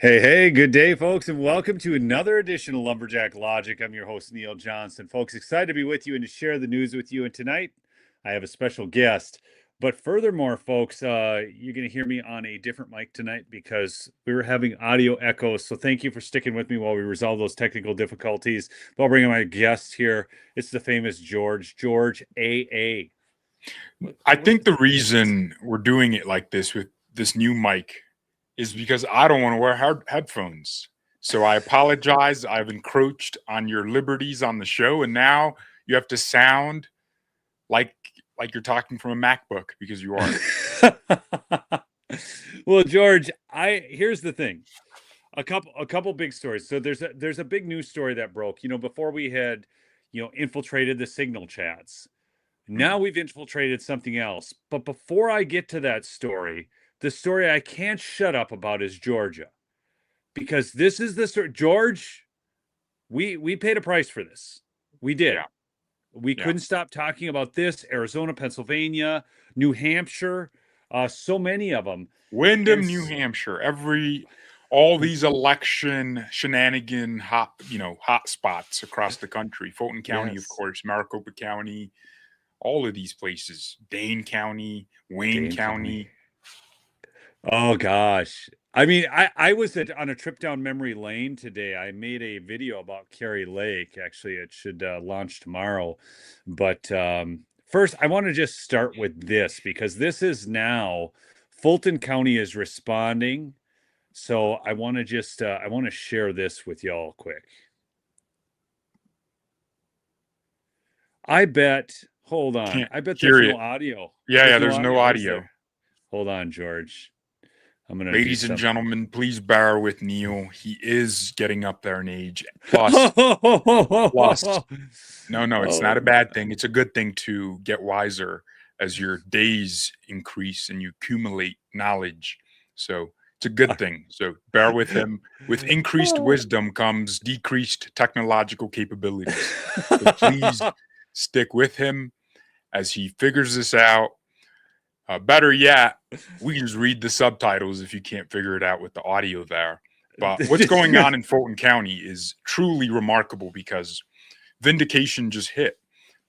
Hey, good day, folks, and welcome to another edition of Lumberjack Logic. I'm your host, Neil Johnson. Folks, excited to be with you and to share the news with you. And tonight, I have a special guest. But furthermore, folks, you're going to hear me on a different mic tonight because we were having audio echoes. So thank you for sticking with me while we resolve those technical difficulties. But I'll bring in my guest here. It's the famous George AA. I think the reason we're doing it like this with this new mic is because I don't want to wear headphones. So I apologize. I've encroached on your liberties on the show, and now you have to sound like you're talking from a MacBook because you are. Well, George, here's the thing. A couple big stories. So there's a big news story that broke. Before we had, infiltrated the signal chats. Now we've infiltrated something else. But before I get to that story, the story I can't shut up about is Georgia. Because this is the story. George, we paid a price for this. We did. Yeah. We couldn't stop talking about this. Arizona, Pennsylvania, New Hampshire, so many of them. Wyndham, New Hampshire, all these election shenanigan hot spots across the country. Fulton County, of course, Maricopa County, all of these places. Dane County, Wayne County. Oh gosh. I mean, I was on a trip down memory lane today. I made a video about Kerry Lake. Actually, it should launch tomorrow. But first, I want to just start with this because this is now Fulton County is responding. So I want to just I want to share this with y'all quick. I bet. Hold on. I bet there's no audio. Yeah, there's no audio. Hold on, George. I'm gonna. Ladies and gentlemen, please bear with Neil. He is getting up there in age. Plus, no, it's not a bad thing. It's a good thing to get wiser as your days increase and you accumulate knowledge. So it's a good thing. So bear with him. With increased wisdom comes decreased technological capabilities. So please stick with him as he figures this out. Better yet, we can just read the subtitles if you can't figure it out with the audio there. But what's going on in Fulton County is truly remarkable because vindication just hit.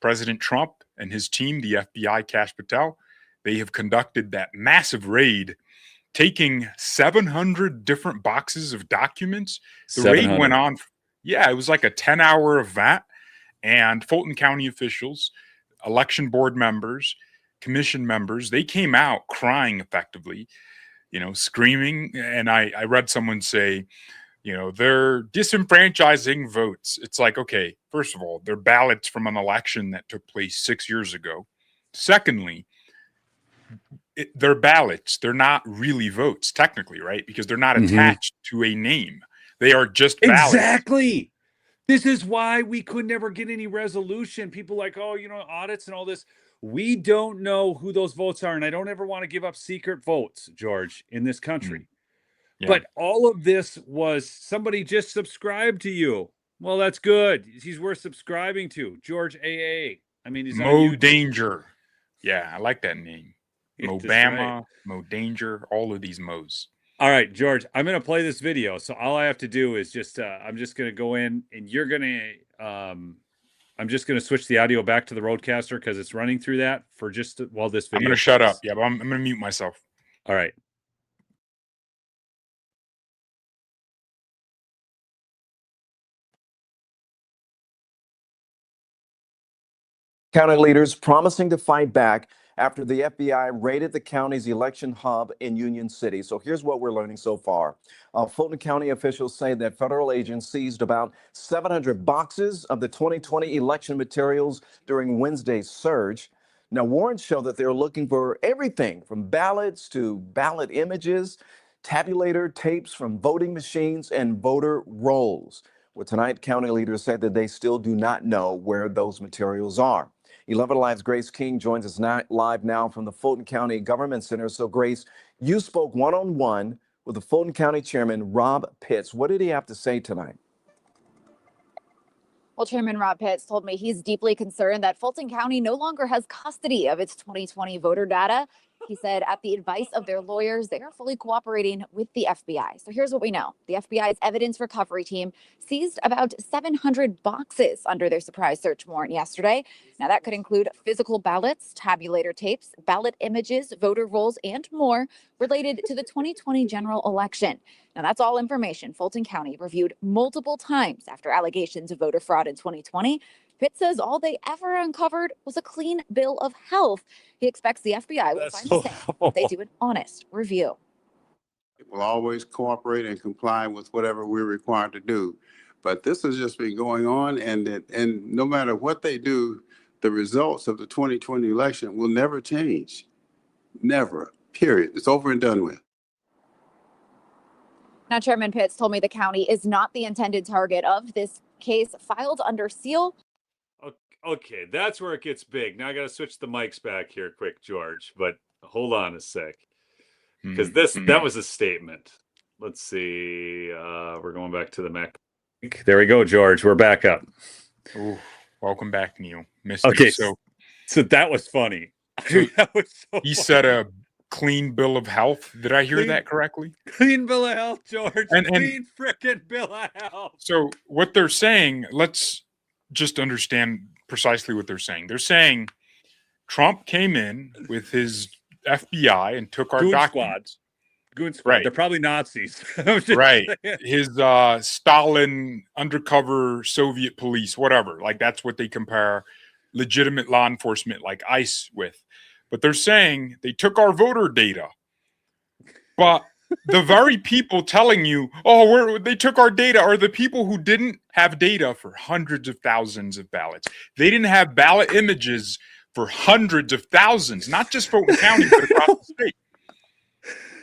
President Trump and his team, the FBI, Kash Patel, they have conducted that massive raid, taking 700 different boxes of documents. The raid went on. Yeah, it was like a 10-hour event. And Fulton County officials, election board members, commission members, they came out crying effectively, screaming. And I read someone say, they're disenfranchising votes. It's like, okay, first of all, they're ballots from an election that took place 6 years ago. Secondly, they're ballots. They're not really votes, technically, right? Because they're not attached to a name. They are just ballots. Exactly. This is why we could never get any resolution. People like, audits and all this. We don't know who those votes are. And I don't ever want to give up secret votes, George, in this country. Yeah. But all of this was somebody just subscribed to you. Well, that's good. He's worth subscribing to. George AA. I mean, he's Mo Danger. Yeah, I like that name. Mobama, right. Mo Danger, all of these Mo's. All right, George, I'm going to play this video. So all I have to do is just, I'm just going to go in and you're going to, I'm just going to switch the audio back to the Roadcaster because it's running through that for just while this video. I'm going to shut up. Yeah, but I'm going to mute myself. All right. County leaders promising to fight back after the FBI raided the county's election hub in Union City. So here's what we're learning so far. Fulton County officials say that federal agents seized about 700 boxes of the 2020 election materials during Wednesday's surge. Now, warrants show that they're looking for everything from ballots to ballot images, tabulator tapes from voting machines, and voter rolls. Well, tonight, county leaders said that they still do not know where those materials are. 11 Alive's Grace King joins us live now from the Fulton County Government Center. So, Grace, you spoke one-on-one with the Fulton County Chairman, Rob Pitts. What did he have to say tonight? Well, Chairman Rob Pitts told me he's deeply concerned that Fulton County no longer has custody of its 2020 voter data He said at the advice of their lawyers, they are fully cooperating with the FBI. So here's what we know. The FBI's evidence recovery team seized about 700 boxes under their surprise search warrant yesterday. Now, that could include physical ballots, tabulator tapes, ballot images, voter rolls, and more related to the 2020 general election. Now, that's all information Fulton County reviewed multiple times after allegations of voter fraud in 2020. Pitt says all they ever uncovered was a clean bill of health. He expects the FBI will find the same if they do an honest review. We'll always cooperate and comply with whatever we're required to do. But this has just been going on, and no matter what they do, the results of the 2020 election will never change. Never, period. It's over and done with. Now, Chairman Pitts told me the county is not the intended target of this case filed under seal. Okay, that's where it gets big. Now I got to switch the mics back here quick, George, but hold on a sec. Because that was a statement. Let's see. We're going back to the Mac. There we go, George. We're back up. Ooh, welcome back, Neil. Missed Okay, you. So that was funny. That was so he funny. said a clean bill of health. Did I hear that correctly? Clean bill of health, George. And clean frickin' bill of health. So what they're saying, let's just understand precisely what they're saying. They're saying Trump came in with his FBI and took our documents. Goon squad. Right. They're probably Nazis. Right. His Stalin undercover Soviet police, whatever. Like that's what they compare legitimate law enforcement like ICE with. But they're saying they took our voter data. But the very people telling you, oh, they took our data are the people who didn't have data for hundreds of thousands of ballots. They didn't have ballot images for hundreds of thousands, not just Fulton County, but across the state.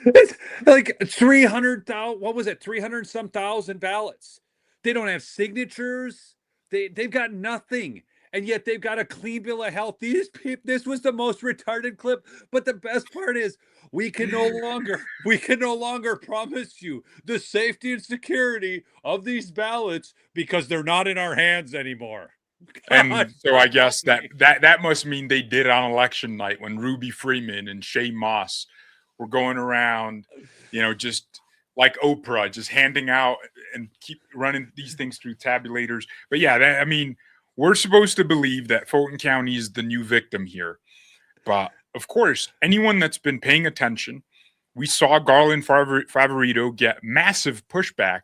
It's like 300,000. What was it? 300 some thousand ballots. They don't have signatures. They've got nothing. And yet they've got a clean bill of health. These people, this was the most retarded clip. But the best part is we can no longer promise you the safety and security of these ballots because they're not in our hands anymore. And so I guess that must mean they did it on election night when Ruby Freeman and Shay Moss were going around, just like Oprah, just handing out and keep running these things through tabulators. But yeah, we're supposed to believe that Fulton County is the new victim here. But of course, anyone that's been paying attention, we saw Garland Favorito get massive pushback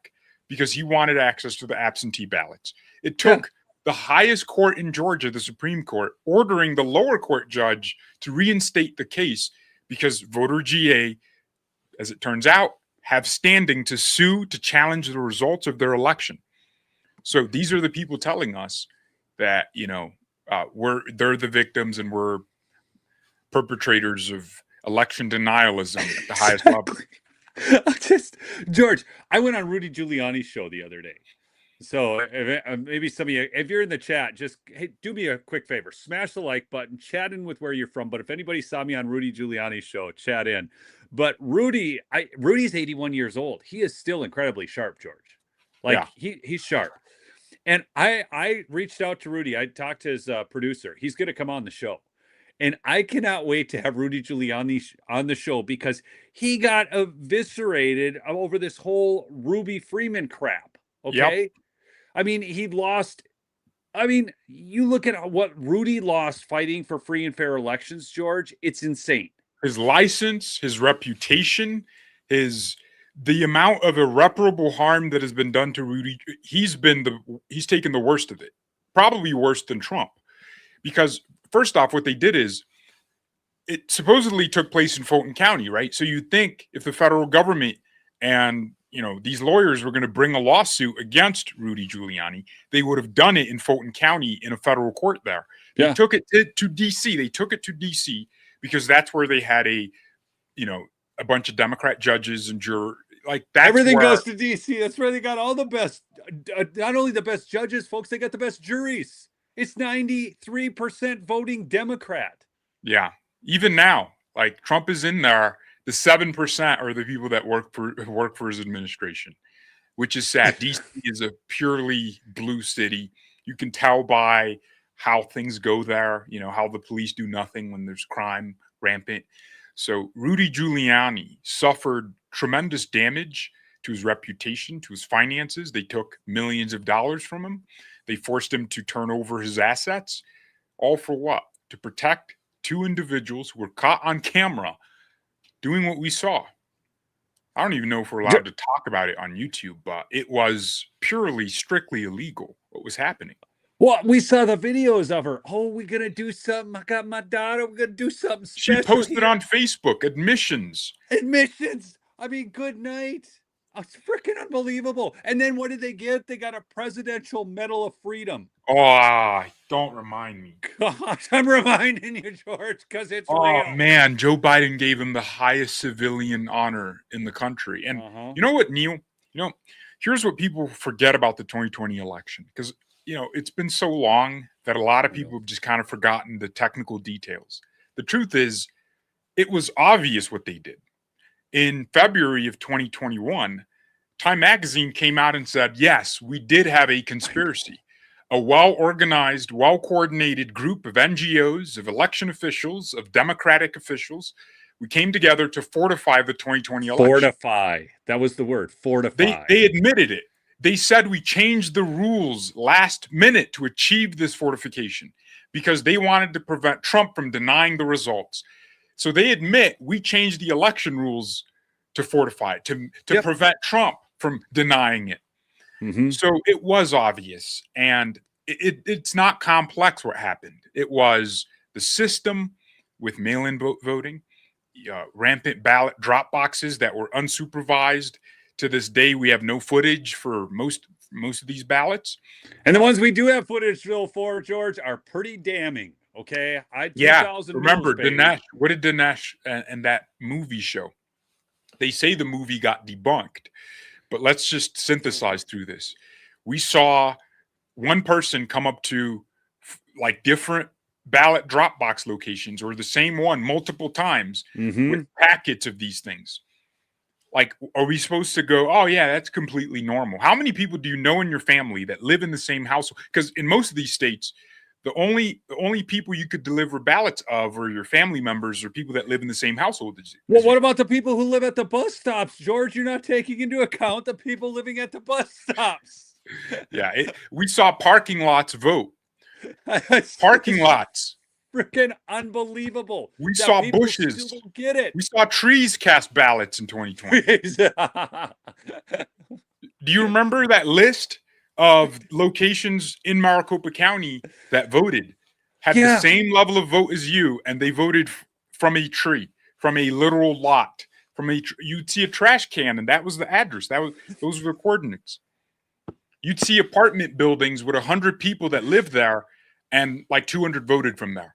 because he wanted access to the absentee ballots. It took the highest court in Georgia, the Supreme Court, ordering the lower court judge to reinstate the case because voter GA, as it turns out, have standing to sue to challenge the results of their election. So these are the people telling us that, they're the victims and we're perpetrators of election denialism at the highest level. George, I went on Rudy Giuliani's show the other day. So maybe some of you, if you're in the chat, just do me a quick favor, smash the like button, chat in with where you're from. But if anybody saw me on Rudy Giuliani's show, chat in. But Rudy's 81 years old. He is still incredibly sharp, George. He's sharp. And I reached out to Rudy. I talked to his producer. He's going to come on the show. And I cannot wait to have Rudy Giuliani on the show because he got eviscerated over this whole Ruby Freeman crap. Okay. Yep. He lost. You look at what Rudy lost fighting for free and fair elections, George. It's insane. His license, his reputation, the amount of irreparable harm that has been done to Rudy. He's taken the worst of it, probably worse than Trump. Because first off, what they did is it supposedly took place in Fulton County, right? So you'd think if the federal government and these lawyers were going to bring a lawsuit against Rudy Giuliani, they would have done it in Fulton County in a federal court there. They took it to D.C. They took it to D.C. because that's where they had a bunch of Democrat judges and jurors. Everything goes to D.C. That's where they got all the best, not only the best judges, folks, they got the best juries. It's 93% voting Democrat. Yeah. Even now, Trump is in there. The 7% are the people that work for his administration, which is sad. DC is a purely blue city. You can tell by how things go there, how the police do nothing when there's crime rampant. So Rudy Giuliani suffered tremendous damage to his reputation, to his finances. They took millions of dollars from him. They forced him to turn over his assets. All for what? To protect two individuals who were caught on camera doing what we saw. I don't even know if we're allowed to talk about it on YouTube, but it was purely, strictly illegal what was happening. Well, we saw the videos of her. Oh, we're going to do something. I got my daughter. We're going to do something special. She posted here. on Facebook admissions. Admissions. I mean, good night. It's freaking unbelievable. And then what did they get? They got a Presidential Medal of Freedom. Oh, don't remind me. Gosh, I'm reminding you, George, because it's Oh, real. man, Joe Biden gave him the highest civilian honor in the country. And you know what, Neil? Here's what people forget about the 2020 election. Because, it's been so long that a lot of people have just kind of forgotten the technical details. The truth is, it was obvious what they did. In February of 2021, Time Magazine came out and said, yes, we did have a conspiracy. A well-organized, well-coordinated group of NGOs, of election officials, of Democratic officials. We came together to fortify the 2020 election. Fortify. That was the word. Fortify. They admitted it. They said we changed the rules last minute to achieve this fortification because they wanted to prevent Trump from denying the results. So they admit we changed the election rules to fortify it, to prevent Trump from denying it. So it was obvious, and it's not complex what happened. It was the system with mail-in voting, rampant ballot drop boxes that were unsupervised. To this day, we have no footage for most of these ballots. And the ones we do have footage for, George, are pretty damning. Okay. Remember Dinesh? What did Dinesh and that movie show? They say the movie got debunked, but let's just synthesize through this. We saw one person come up to like different ballot drop box locations or the same one multiple times with packets of these things. Like, are we supposed to go, oh, yeah, that's completely normal? How many people do you know in your family that live in the same household? Because in most of these states, the only people you could deliver ballots of or your family members or people that live in the same household. Well, what about the people who live at the bus stops, George? You're not taking into account the people living at the bus stops. Yeah, we saw parking lots vote. Parking lots. Freaking unbelievable. We saw bushes. Still don't get it. We saw trees cast ballots in 2020. Do you remember that list of locations in Maricopa County that voted, had the same level of vote as you, and they voted from a tree, from a literal lot, you'd see a trash can, and that was the address. Those were the coordinates. You'd see apartment buildings with 100 people that lived there, and like 200 voted from there.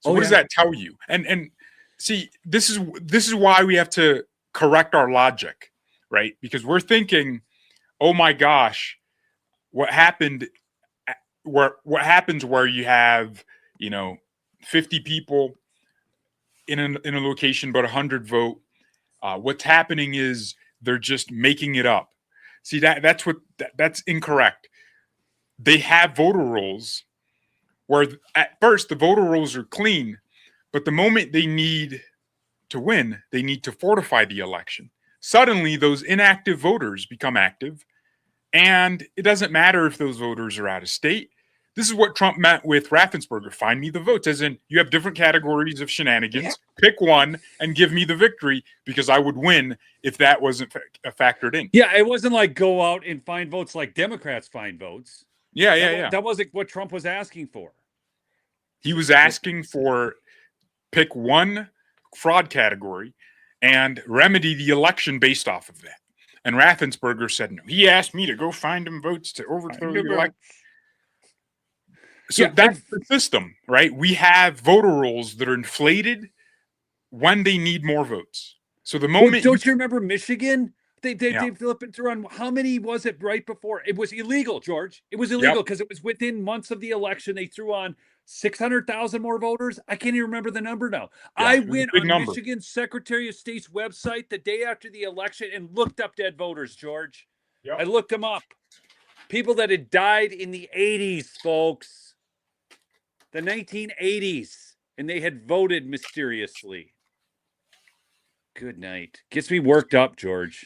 So what does that tell you? And see, this is why we have to correct our logic, right? Because we're thinking, oh my gosh, what happens where you have 50 people in a location but 100 vote. What's happening is they're just making it up. See, that's incorrect. They have voter rolls where at first the voter rolls are clean, but the moment they need to win, they need to fortify the election. Suddenly those inactive voters become active. And it doesn't matter if those voters are out of state. This is what Trump meant with Raffensperger. Find me the votes, as in you have different categories of shenanigans. Pick one and give me the victory because I would win if that wasn't factored in. Yeah, it wasn't like go out and find votes like Democrats find votes. Yeah. That wasn't what Trump was asking for. He was asking for pick one fraud category and remedy the election based off of that. And Raffensperger said no. He asked me to go find him votes to overthrow the election. So that's the system, right? We have voter rolls that are inflated when they need more votes. So the moment don't you remember Michigan? They flip it through on how many was it right before? It was illegal, George. It was illegal because it was within months of the election. They threw on 600,000 more voters. I can't even remember the number now. I went on Michigan Secretary of State's website the day after the election and looked up dead voters, George. I looked them up. People that had died in the 80s, folks. The 1980s. And they had voted mysteriously. good night. Gets me worked up, George.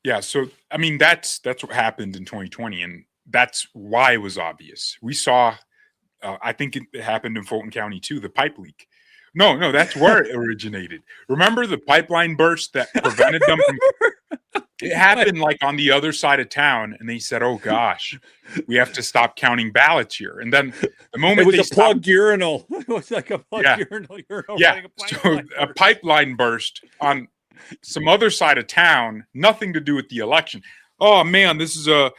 Yeah. So, I mean, that's what happened in 2020. And that's why it was obvious. We saw, I think it happened in Fulton County too, the pipe leak. No, that's where it originated. Remember the pipeline burst that prevented them from. It happened like on the other side of town, and they said, "Oh gosh, we have to stop counting ballots here." And then the moment It was they a plugged urinal. It was like a plugged Yeah. urinal. yeah, so a pipeline burst on some other side of town, nothing to do with the election. Oh man, this is a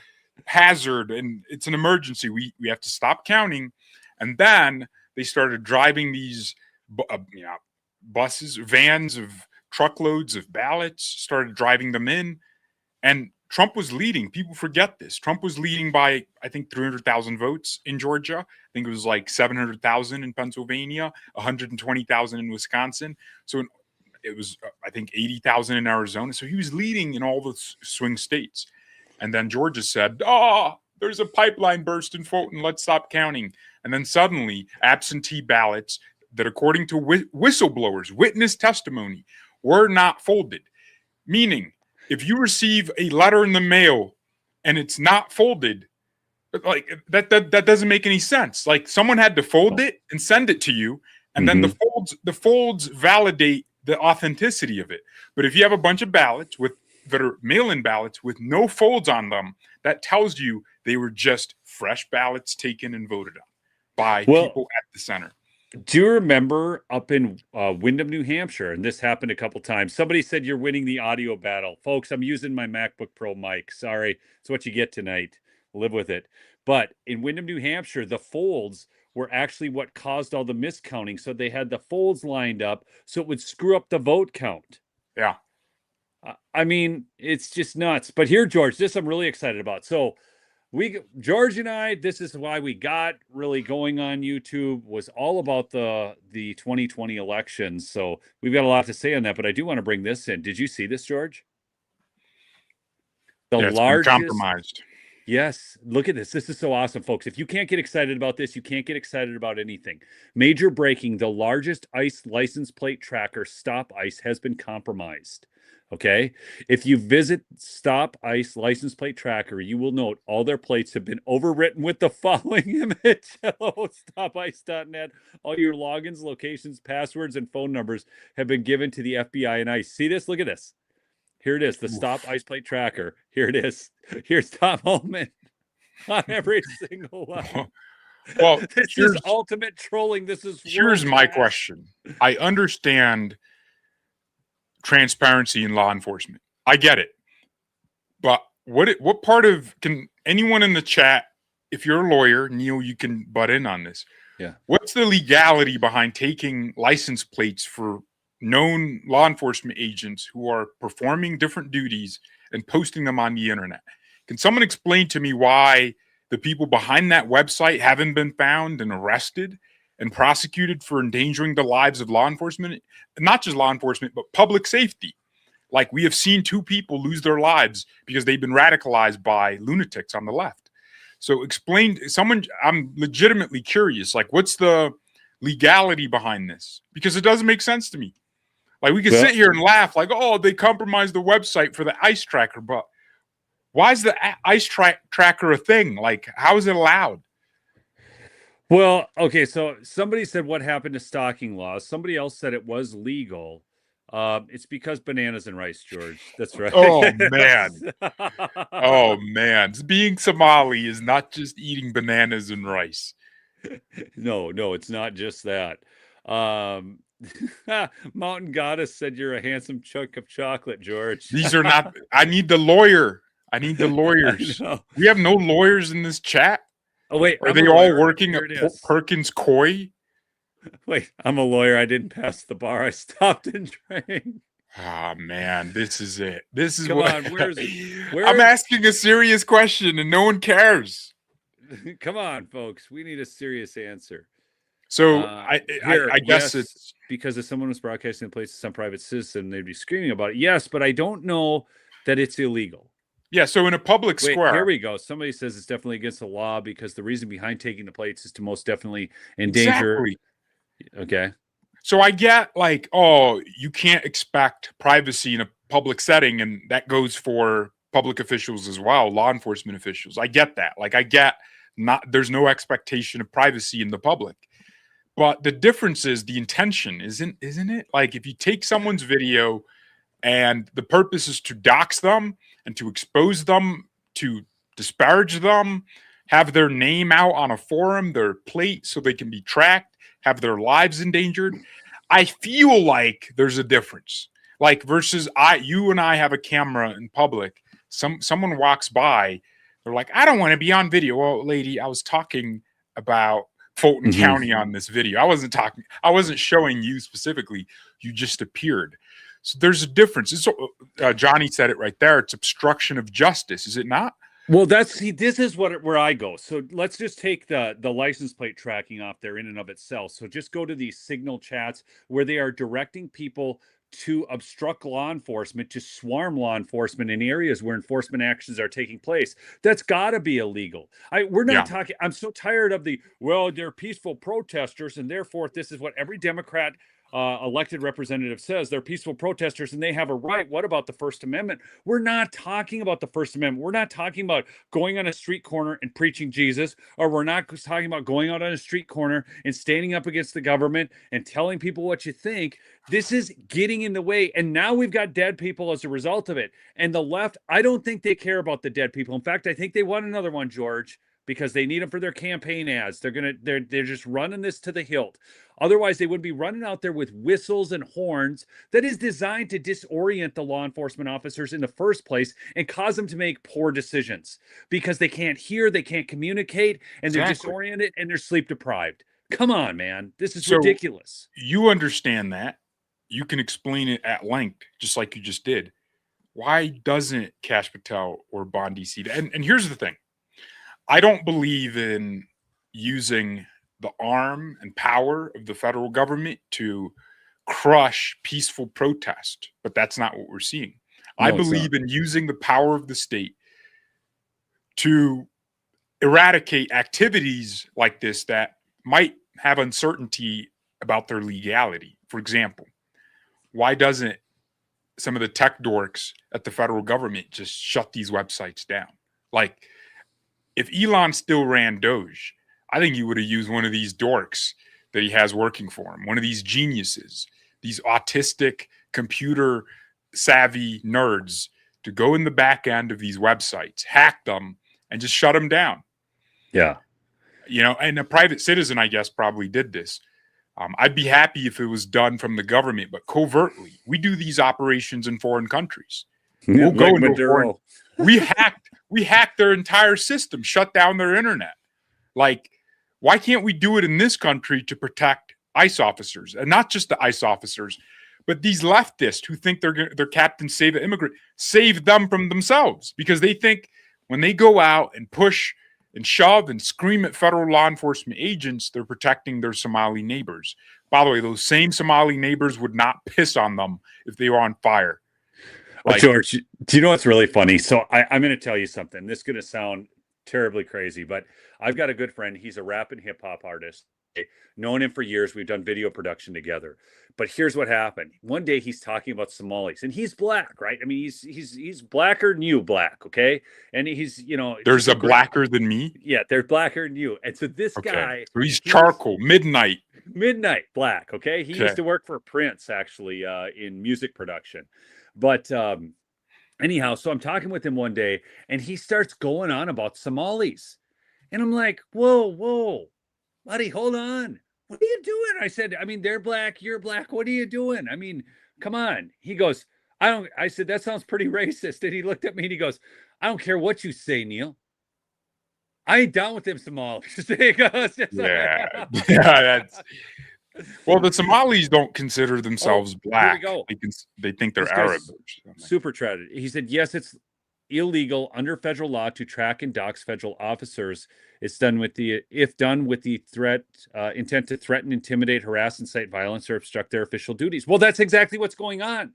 hazard and it's an emergency. We have to stop counting. And then they started driving these buses, vans of truckloads of ballots, started driving them in. And Trump was leading. People forget this. Trump was leading by, I think, 300,000 votes in Georgia. I think it was like 700,000 in Pennsylvania, 120,000 in Wisconsin. So it was, I think, 80,000 in Arizona. So he was leading in all the swing states. And then Georgia said, "Oh, there's a pipeline burst in Fulton. Let's stop counting." And then suddenly, absentee ballots that, according to whistleblowers, witness testimony, were not folded. Meaning, if you receive a letter in the mail and it's not folded, like that doesn't make any sense. Like someone had to fold it and send it to you, and then the folds validate the authenticity of it. But if you have a bunch of ballots that are mail-in ballots with no folds on them, that tells you they were just fresh ballots taken and voted on by people at the center. Do you remember up in Windham, New Hampshire, and this happened a couple times, somebody said you're winning the audio battle. Folks, I'm using my MacBook Pro mic. Sorry. It's what you get tonight. Live with it. But in Windham, New Hampshire, the folds were actually what caused all the miscounting. So they had the folds lined up so it would screw up the vote count. Yeah. I mean, it's just nuts. But here, George, this I'm really excited about. So George and I, this is why we got really going on YouTube, was all about the 2020 elections. So we've got a lot to say on that, but I do want to bring this in. Did you see this, George? The largest compromised. Yes, look at this. This is so awesome, folks. If you can't get excited about this, you can't get excited about anything. Major breaking: the largest ICE license plate tracker, StopICE, has been compromised. Okay. If you visit StopICE license plate tracker, you will note all their plates have been overwritten with the following image. Hello, stopice.net. All your logins, locations, passwords, and phone numbers have been given to the FBI and ICE. See this? Look at this. Here it is, the StopICE plate tracker. Here it is. Here's Tom Holman on every single one. Well, this is ultimate trolling. Here's my question. I understand transparency in law enforcement. I get it. But what part of, can anyone in the chat, if you're a lawyer, Neil, you can butt in on this. Yeah. What's the legality behind taking license plates for known law enforcement agents who are performing different duties and posting them on the internet? Can someone explain to me why the people behind that website haven't been found and arrested and prosecuted for endangering the lives of law enforcement? Not just law enforcement, but public safety. Like, we have seen 2 people lose their lives because they've been radicalized by lunatics on the left. So I'm legitimately curious, like, what's the legality behind this? Because it doesn't make sense to me. Like, we can sit here and laugh like, oh, they compromised the website for the ICE tracker, but why is the ICE tracker a thing? Like, how is it allowed? Well, okay, so somebody said what happened to stalking laws. Somebody else said it was legal. It's because bananas and rice, George. That's right. Oh, man. Oh, man. Being Somali is not just eating bananas and rice. No, it's not just that. Mountain Goddess said you're a handsome chunk of chocolate, George. These are not, I need the lawyer. I need the lawyers. We have no lawyers in this chat. Oh, wait. Are they all working at Perkins Coie? Wait, I'm a lawyer. I didn't pass the bar. I stopped and drank. Ah, man, this is it. This is Come what on, where's I'm asking a serious question and no one cares. Come on, folks. We need a serious answer. So I guess it's because if someone was broadcasting the place to some private citizen, they'd be screaming about it. Yes, but I don't know that it's illegal. Yeah, so in a public square. Here we go. Somebody says it's definitely against the law because the reason behind taking the plates is to most definitely endanger. Exactly. Okay. So I get like, oh, you can't expect privacy in a public setting, and that goes for public officials as well, law enforcement officials. I get that. Like I get not there's no expectation of privacy in the public. But the difference is the intention, isn't it? Like if you take someone's video and the purpose is to dox them and to expose them, to disparage them, have their name out on a forum, their plate so they can be tracked, have their lives endangered. I feel like there's a difference. Like versus you and I have a camera in public. Someone walks by, they're like, I don't want to be on video. Well, lady, I was talking about Fulton County on this video. I wasn't showing you specifically. You just appeared. So there's a difference. Johnny said it right there. It's obstruction of justice, is it not? Well, this is where I go. So let's just take the license plate tracking off there in and of itself. So just go to these signal chats where they are directing people to obstruct law enforcement, to swarm law enforcement in areas where enforcement actions are taking place. That's got to be illegal. We're not talking. I'm so tired of they're peaceful protesters, and therefore this is what every Democrat elected representative says. They're peaceful protesters and they have a right. What about the First Amendment? We're not talking about the First Amendment. We're not talking about going on a street corner and preaching Jesus, or we're not talking about going out on a street corner and standing up against the government and telling people what you think. This is getting in the way. And now we've got dead people as a result of it. And the left, I don't think they care about the dead people. In fact, I think they want another one, George, because they need them for their campaign ads. They're just running this to the hilt. Otherwise, they would be running out there with whistles and horns that is designed to disorient the law enforcement officers in the first place and cause them to make poor decisions because they can't hear, they can't communicate, and they're disoriented and they're sleep deprived. Come on, man. This is ridiculous. You understand that. You can explain it at length, just like you just did. Why doesn't Kash Patel or Bondi see that? And here's the thing. I don't believe in using the arm and power of the federal government to crush peaceful protest, but that's not what we're seeing. I believe in using the power of the state to eradicate activities like this that might have uncertainty about their legality. For example, why doesn't some of the tech dorks at the federal government just shut these websites down? Like, if Elon still ran Doge, I think he would have used one of these dorks that he has working for him, one of these geniuses, these autistic, computer savvy nerds to go in the back end of these websites, hack them, and just shut them down. Yeah. You know, and a private citizen, I guess, probably did this. I'd be happy if it was done from the government, but covertly. We do these operations in foreign countries. We'll go into foreign. We hacked their entire system, shut down their internet. Like, why can't we do it in this country to protect ICE officers? And not just the ICE officers, but these leftists who think they're Captain Save an Immigrant, save them from themselves, because they think when they go out and push and shove and scream at federal law enforcement agents, they're protecting their Somali neighbors. By the way, those same Somali neighbors would not piss on them if they were on fire. Like, George, do you know what's really funny? So I'm going to tell you something. This is going to sound terribly crazy, but I've got a good friend. He's a rap and hip hop artist. Known him for years. We've done video production together. But here's what happened. One day he's talking about Somalis, and he's black, right? I mean, he's blacker than you, black, okay? And he's, you know, there's a blacker than me. Yeah, they're blacker than you. And so this guy, so he's charcoal, midnight black, okay? He used to work for Prince, actually, in music production. But anyhow, so I'm talking with him one day, and he starts going on about Somalis, and I'm like, whoa, buddy, hold on. What are you doing? I said, I mean, they're black, you're black. What are you doing? I mean, come on. He goes, I said, that sounds pretty racist. And he looked at me and he goes, I don't care what you say, Neil. I ain't down with them Somalis. He goes, that's well, the Somalis don't consider themselves black. They think they're Arab. Super tragedy. He said, yes, it's illegal under federal law to track and dox federal officers. It's done with the intent to threaten, intimidate, harass, incite violence, or obstruct their official duties. Well, that's exactly what's going on.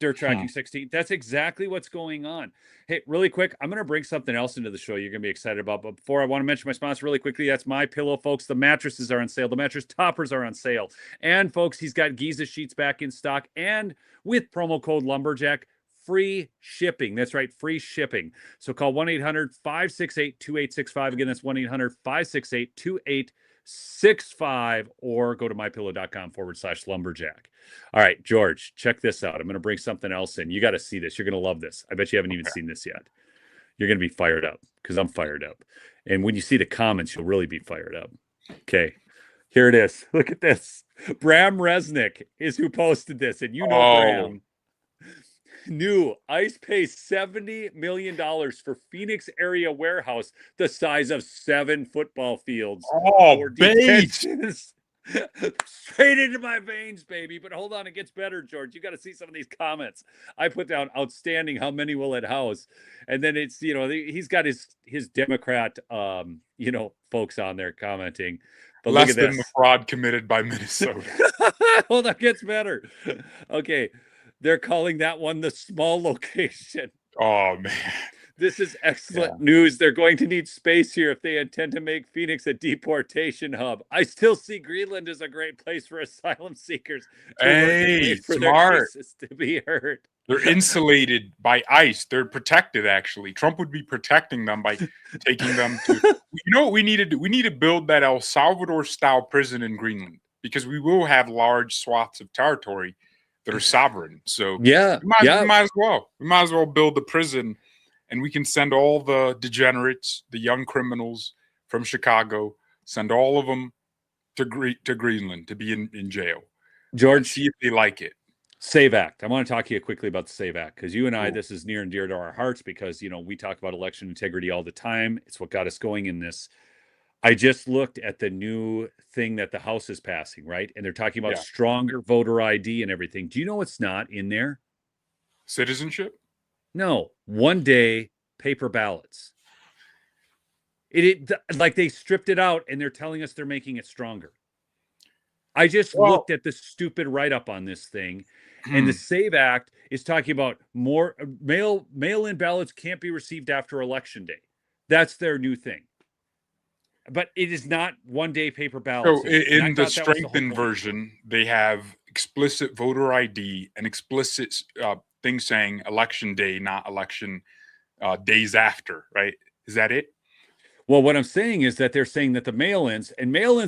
Dirt Tracking 16. That's exactly what's going on. Hey, really quick, I'm going to bring something else into the show you're going to be excited about. But before I want to mention my sponsor really quickly, that's My Pillow, folks. The mattresses are on sale. The mattress toppers are on sale. And folks, he's got Giza sheets back in stock. And with promo code Lumberjack, free shipping. That's right, free shipping. So call 1-800-568-2865. Again, that's 1-800-568-2865, or go to mypillow.com/lumberjack. All right, George, check this out. I'm going to bring something else in. You got to see this. You're going to love this. I bet you haven't even seen this yet. You're going to be fired up because I'm fired up. And when you see the comments, you'll really be fired up. Okay, here it is. Look at this. Bram Resnick is who posted this. And you know Bram. New ICE pays $70 million for Phoenix area warehouse the size of 7 football fields. Oh, base. Straight into my veins, baby. But hold on, it gets better, George. You got to see some of these comments. I put down outstanding. How many will it house? And then it's, he's got his Democrat, folks on there commenting. But less look at than this. the fraud committed by Minnesota. Hold on, it gets better. Okay. They're calling that one the small location. Oh, man. This is excellent news. They're going to need space here if they intend to make Phoenix a deportation hub. I still see Greenland as a great place for asylum seekers to work and wait for their cases to be heard. They're insulated by ICE. They're protected, actually. Trump would be protecting them by taking them to... You know what we need to do? We need to build that El Salvador-style prison in Greenland, because we will have large swaths of territory that are sovereign. So we might as well build the prison, and we can send all the degenerates, the young criminals from Chicago, send all of them to Greenland to be in jail. George, see if they like it. SAVE Act. I want to talk to you quickly about the SAVE Act, because you and I, this is near and dear to our hearts, because we talk about election integrity all the time. It's what got us going in this. I just looked at the new thing that the House is passing, right? And they're talking about stronger voter ID and everything. Do you know what's not in there? Citizenship? No. 1-day paper ballots. Like they stripped it out and they're telling us they're making it stronger. I just looked at the stupid write-up on this thing, and the SAVE Act is talking about more mail-in ballots can't be received after Election Day. That's their new thing. But it is not 1-day paper ballots. So in the strengthened version, they have explicit voter ID and explicit things saying election day, not election days after, right? Is that it? Well, what I'm saying is that they're saying that the mail-ins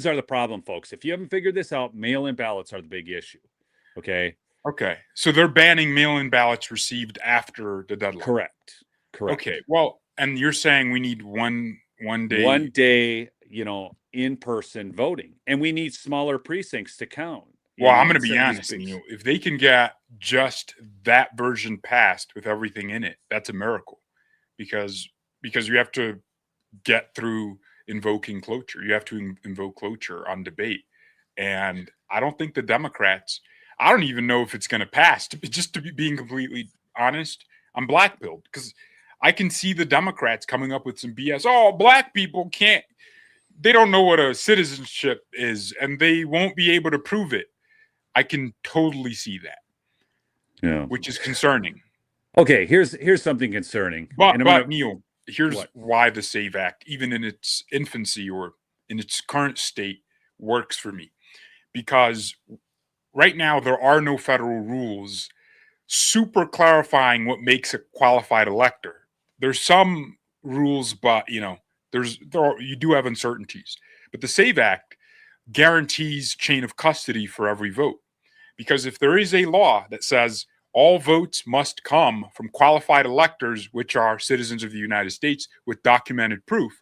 are the problem, folks. If you haven't figured this out, mail-in ballots are the big issue. Okay. Okay. So they're banning mail-in ballots received after the deadline. Correct. Okay. Well, and you're saying we need one day, in-person voting, and we need smaller precincts to count. Well, I'm going to be honest, Neil. If they can get just that version passed with everything in it, that's a miracle, because you have to get through invoking cloture. You have to invoke cloture on debate, and I don't think the Democrats. I don't even know if it's going to pass. Being completely honest, I'm black-pilled because I can see the Democrats coming up with some BS. Oh, black people can't. They don't know what a citizenship is, and they won't be able to prove it. I can totally see that. Yeah, which is concerning. Okay, here's something concerning. But Neil, here's why the SAVE Act, even in its infancy or in its current state, works for me. Because right now there are no federal rules super clarifying what makes a qualified elector. There's some rules, but you do have uncertainties. But the SAVE Act guarantees chain of custody for every vote. Because if there is a law that says all votes must come from qualified electors, which are citizens of the United States with documented proof,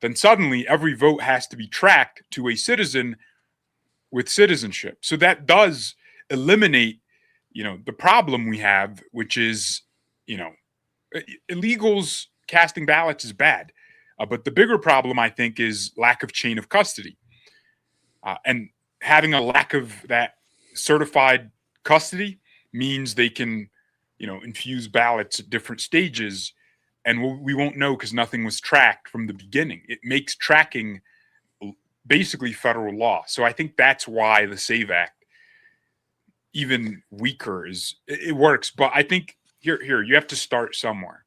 then suddenly every vote has to be tracked to a citizen with citizenship. So that does eliminate, the problem we have, which is, illegals casting ballots is bad. But the bigger problem, I think, is lack of chain of custody. And having a lack of that certified custody means they can, infuse ballots at different stages, and we won't know because nothing was tracked from the beginning. It makes tracking basically federal law. So I think that's why the SAVE Act even weaker it works. But I think here you have to start somewhere.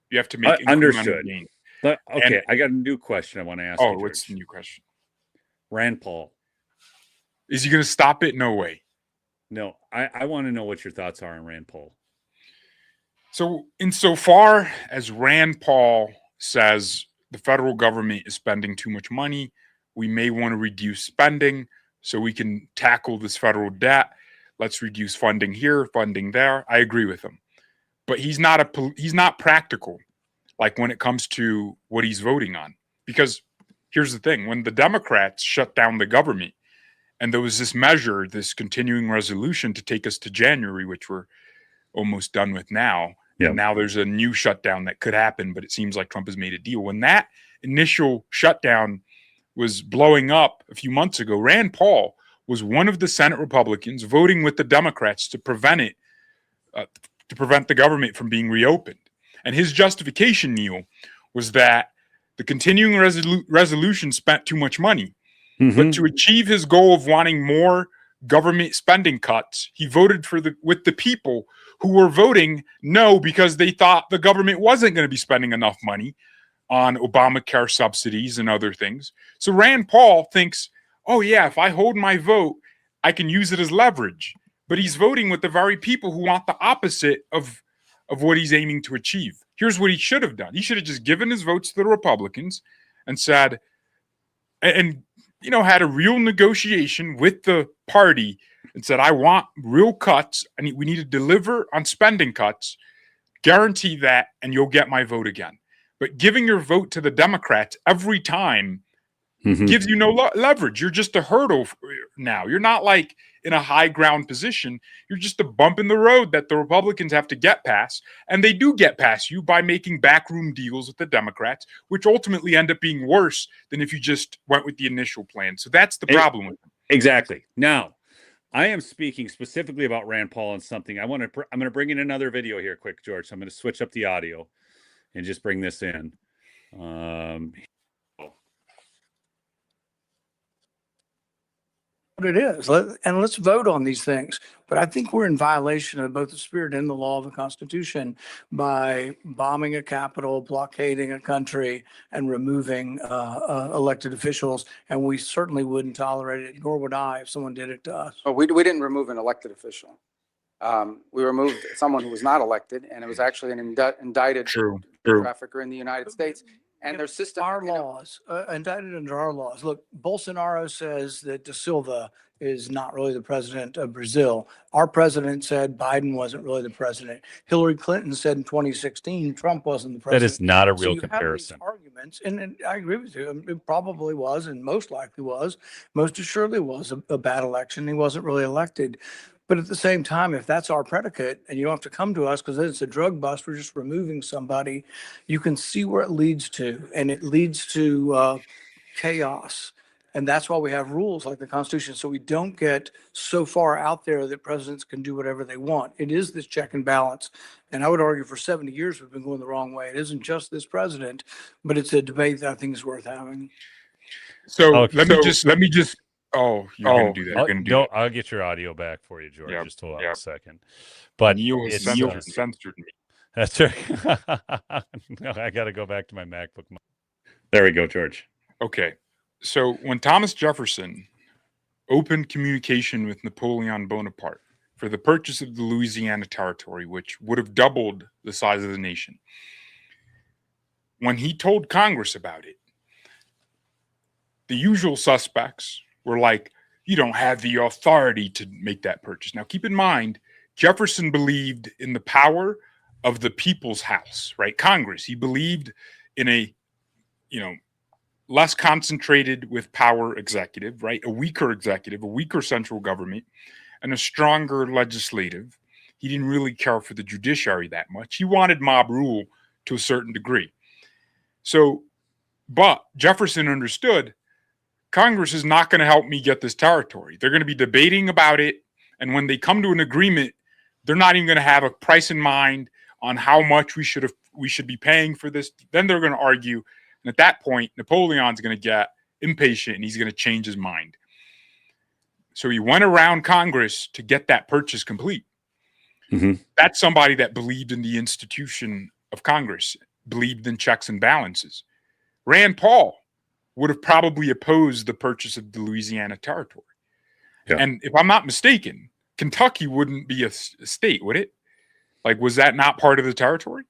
You have to make incremental Understood. gains. But okay, I got a new question I want to ask you, Oh, George. what's the new question? Rand Paul. Is he going to stop it? No way. No, I want to know what your thoughts are on Rand Paul. So insofar as Rand Paul says the federal government is spending too much money, we may want to reduce spending so we can tackle this federal debt. Let's reduce funding here, funding there. I agree with him. But he's not practical, like when it comes to what he's voting on. Because here's the thing, when the Democrats shut down the government, and there was this measure, this continuing resolution to take us to January, which we're almost done with now. Yep. And now there's a new shutdown that could happen, but it seems like Trump has made a deal. When that initial shutdown was blowing up a few months ago, Rand Paul was one of the Senate Republicans voting with the Democrats to prevent it, to prevent the government from being reopened. And his justification, Neil, was that the continuing resolution spent too much money. Mm-hmm. But to achieve his goal of wanting more government spending cuts, he voted with the people who were voting no because they thought the government wasn't going to be spending enough money on Obamacare subsidies and other things. So Rand Paul thinks, oh yeah, if I hold my vote, I can use it as leverage. But he's voting with the very people who want the opposite of what he's aiming to achieve. Here's what he should have done. He should have just given his votes to the Republicans and said, and had a real negotiation with the party and said, I want real cuts. We need to deliver on spending cuts, guarantee that, and you'll get my vote again. But giving your vote to the Democrats every time gives you no leverage. You're just a hurdle now. You're not like in a high ground position. You're just a bump in the road that the Republicans have to get past. And they do get past you by making backroom deals with the Democrats, which ultimately end up being worse than if you just went with the initial plan. So that's the problem with them. Exactly. Now, I am speaking specifically about Rand Paul and something. I'm going to bring in another video here quick, George. So I'm going to switch up the audio and just bring this in. What it is, and let's vote on these things. But I think we're in violation of both the spirit and the law of the Constitution by bombing a capital, blockading a country, and removing elected officials. And we certainly wouldn't tolerate it, nor would I if someone did it to us. Well, we didn't remove an elected official. We removed someone who was not elected, and it was actually an indicted trafficker in the United States. And their system, our laws, indicted under our laws. Look, Bolsonaro says that Da Silva is not really the president of Brazil. Our president said Biden wasn't really the president. Hillary Clinton said in 2016 Trump wasn't the president. That is not a real so you comparison. Have these arguments, and I agree with you. It probably was, and most likely was, most assuredly was a bad election. He wasn't really elected. But at the same time, if that's our predicate and you don't have to come to us because it's a drug bust, we're just removing somebody, you can see where it leads to. And it leads to chaos. And that's why we have rules like the Constitution. So we don't get so far out there that presidents can do whatever they want. It is this check and balance. And I would argue for 70 years we've been going the wrong way. It isn't just this president, but it's a debate that I think is worth having. So let me just. Oh, you're going to do that. I'll get your audio back for you, George. Just hold on a second. But Neil has censored me. That's right. No, I got to go back to my MacBook. There we go, George. Okay. So when Thomas Jefferson opened communication with Napoleon Bonaparte for the purchase of the Louisiana Territory, which would have doubled the size of the nation, when he told Congress about it, the usual suspects were like, you don't have the authority to make that purchase. Now, keep in mind, Jefferson believed in the power of the people's house, right? Congress. He believed in a, less concentrated with power executive, right? A weaker central government, and a stronger legislative. He didn't really care for the judiciary that much. He wanted mob rule to a certain degree. So, but Jefferson understood Congress is not going to help me get this territory. They're going to be debating about it. And when they come to an agreement, they're not even going to have a price in mind on how much we should be paying for this. Then they're going to argue. And at that point, Napoleon's going to get impatient and he's going to change his mind. So he went around Congress to get that purchase complete. That's somebody that believed in the institution of Congress, believed in checks and balances. Rand Paul would have probably opposed the purchase of the Louisiana Territory. Yeah. And if I'm not mistaken, Kentucky wouldn't be a state, would it? Like, was that not part of the territory?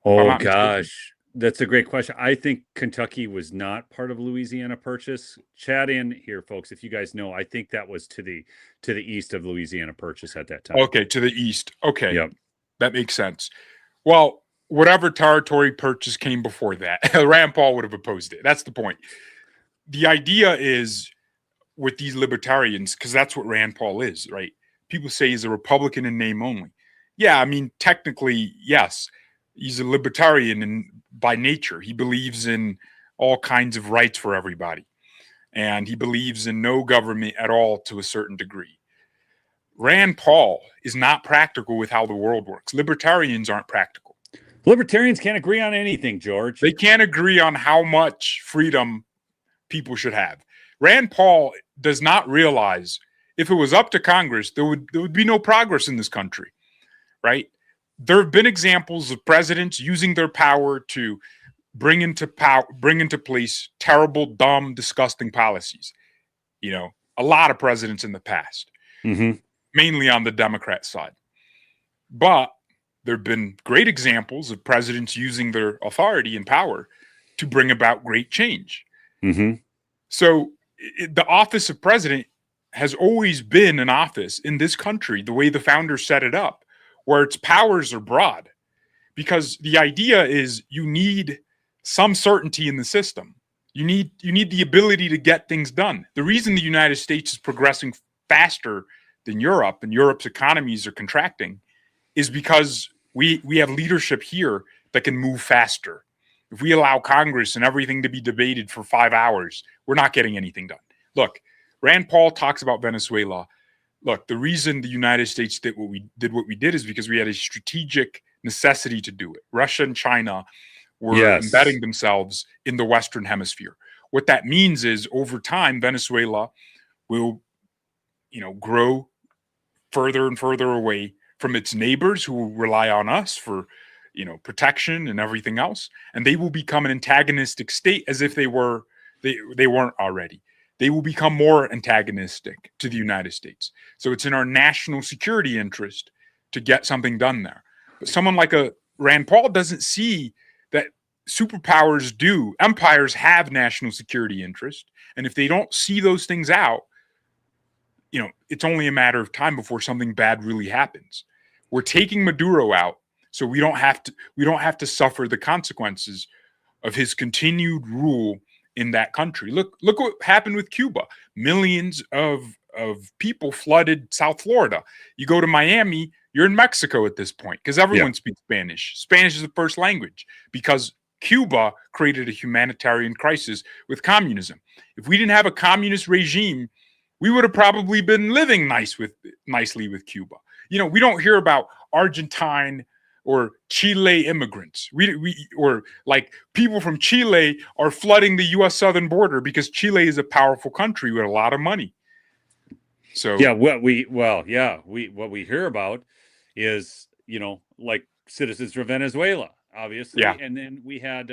Oh, gosh. That's a great question. I think Kentucky was not part of Louisiana Purchase. Chat in here, folks, if you guys know. I think that was to the east of Louisiana Purchase at that time. Okay, to the east. Okay, yep. That makes sense. Well, whatever territory purchase came before that, Rand Paul would have opposed it. That's the point. The idea is with these libertarians, because that's what Rand Paul is, right? People say he's a Republican in name only. Yeah, I mean, technically, yes. He's a libertarian by nature. He believes in all kinds of rights for everybody. And he believes in no government at all to a certain degree. Rand Paul is not practical with how the world works. Libertarians aren't practical. Libertarians can't agree on anything, George. They can't agree on how much freedom people should have. Rand Paul does not realize if it was up to Congress, there would be no progress in this country, right? There have been examples of presidents using their power to bring into place terrible, dumb, disgusting policies. You know, a lot of presidents in the past, mainly on the Democrat side. But there have been great examples of presidents using their authority and power to bring about great change. So the office of president has always been an office in this country, the way the founders set it up, where its powers are broad, because the idea is you need some certainty in the system. You need the ability to get things done. The reason the United States is progressing faster than Europe and Europe's economies are contracting is because we have leadership here that can move faster. If we allow Congress and everything to be debated for 5 hours, we're not getting anything done. Look, Rand Paul talks about Venezuela. Look, the reason the United States did what we did is because we had a strategic necessity to do it. Russia and China were embedding themselves in the Western Hemisphere. What that means is over time, Venezuela will, grow further and further away from its neighbors who will rely on us for, protection and everything else. And they will become an antagonistic state as if they weren't already. They will become more antagonistic to the United States. So it's in our national security interest to get something done there. But someone like a Rand Paul doesn't see that superpowers do. Empires have national security interest. And if they don't see those things out, it's only a matter of time before something bad really happens. We're taking Maduro out so we don't have to suffer the consequences of his continued rule in that country. Look what happened with Cuba. Millions of people flooded South Florida. You go to Miami, you're in Mexico at this point because everyone speaks Spanish. Spanish is the first language because Cuba created a humanitarian crisis with communism. If we didn't have a communist regime, we would have probably been living nicely with Cuba. We don't hear about Argentine or Chile immigrants. Or like people from Chile are flooding the U.S. southern border because Chile is a powerful country with a lot of money. So what we hear about is like citizens from Venezuela, obviously, and then we had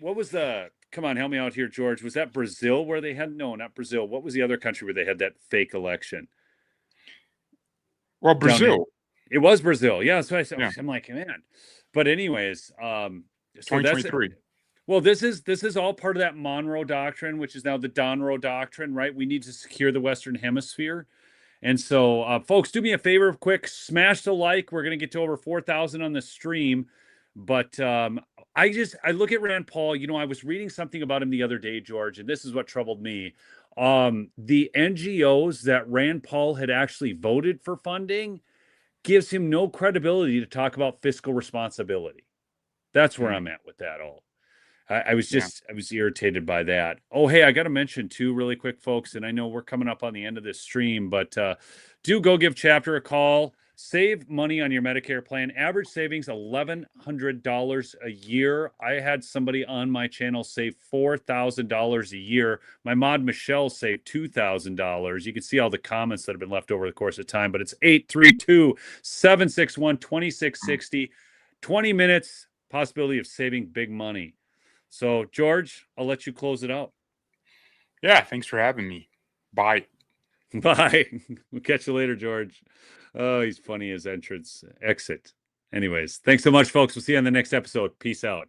what was the? Come on, help me out here, George. Was that Brazil where they had not Brazil? What was the other country where they had that fake election? Well, Brazil. It was Brazil. Yeah. So I'm like, man. But anyways, so 2023. Well, this is all part of that Monroe Doctrine, which is now the Donroe Doctrine, right? We need to secure the Western Hemisphere. And so, folks, do me a favor, quick, smash the like. We're going to get to over 4,000 on the stream. But I look at Rand Paul. I was reading something about him the other day, George, and this is what troubled me. The NGOs that Rand Paul had actually voted for funding gives him no credibility to talk about fiscal responsibility. That's where I'm at with that all. I was irritated by that. Oh, hey, I got to mention too, really quick, folks, and I know we're coming up on the end of this stream, but do go give Chapter a call. Save money on your Medicare plan. Average savings $1,100 a year. I had somebody on my channel save $4,000 a year. My mod Michelle saved $2,000. You can see all the comments that have been left over the course of time, but it's 832-761-2660. 20 minutes, possibility of saving big money. So, George, I'll let you close it out. Yeah, thanks for having me. Bye. Bye. We'll catch you later, George. Oh, he's funny as exit. Anyways, thanks so much, folks. We'll see you on the next episode. Peace out.